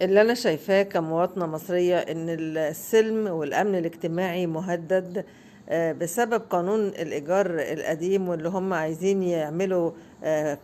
اللي أنا شايفاه كمواطنة مصرية إن السلم والأمن الاجتماعي مهدد بسبب قانون الإيجار القديم، واللي هم عايزين يعملوا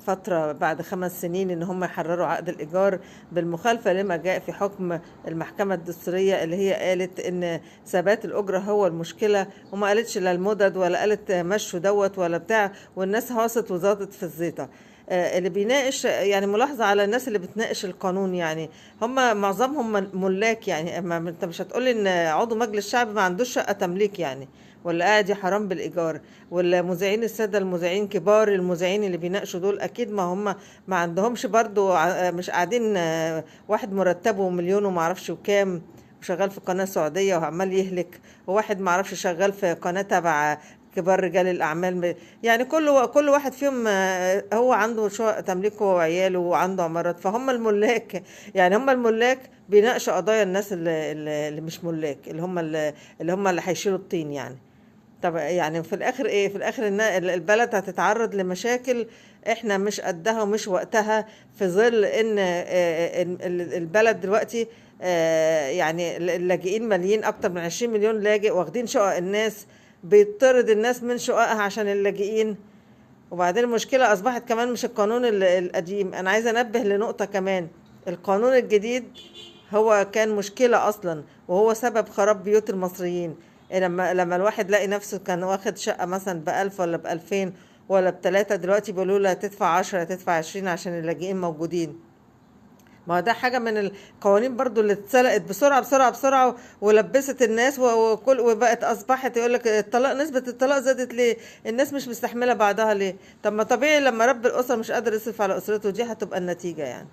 فترة بعد 5 سنين إن هم يحرروا عقد الإيجار، بالمخالفة لما جاء في حكم المحكمة الدستورية، اللي هي قالت إن ثبات الأجرة هو المشكلة، وما قالتش لا المدد ولا قالت مشوا دوت ولا بتاع، والناس هاصت وزادت في الزيطة. اللي بيناقش يعني ملاحظة على الناس اللي بتناقش القانون، يعني هم معظمهم ملاك. يعني اما انت مش هتقولي ان عضو مجلس شعب ما عندوش شقة تمليك يعني، ولا قاعد يا حرام بالإيجار. ولا مذيعين، السادة المذيعين كبار المذيعين اللي بيناقشوا دول أكيد ما هم ما عندهمش برضو مش قاعدين واحد مرتبه مليون وما اعرفش وكام وشغال في قناة سعودية وعمال يهلك، وواحد ما اعرفش شغال في قناة تبع كبار رجال الأعمال. يعني كل واحد فيهم هو عنده شقق تمليكه وعياله وعنده عمارات، فهم الملاك. يعني هم الملاك بيناقشوا قضايا الناس اللي مش ملاك، اللي هيشيلوا الطين يعني. طب يعني في الآخر إيه؟ في الآخر إن البلد هتتعرض لمشاكل إحنا مش قدها ومش وقتها، في ظل إن البلد دلوقتي يعني اللاجئين ماليين أكتر من 20 مليون لاجئ، واخدين شقق الناس، بيطرد الناس من شققها عشان اللاجئين. وبعدين المشكلة أصبحت كمان مش القانون القديم. أنا عايزة أنبه لنقطة كمان: القانون الجديد هو كان مشكلة أصلا، وهو سبب خراب بيوت المصريين. لما الواحد لاقي نفسه كان واخد شقة مثلا ب1000 ولا ب2000 ولا ب3، دلوقتي بيقولوا له هتدفع 10 هتدفع 20 عشان اللاجئين موجودين. ما هو ده حاجة من القوانين برضو اللي اتسرقت بسرعة بسرعة بسرعة، ولبست الناس وبقت أصبحت يقولك الطلاق، نسبة الطلاق زادت ليه؟ الناس مش مستحملة بعضها ليه؟ طب ما طبيعي لما رب الأسرة مش قادر يصرف على أسرته، دي هتبقى النتيجة يعني.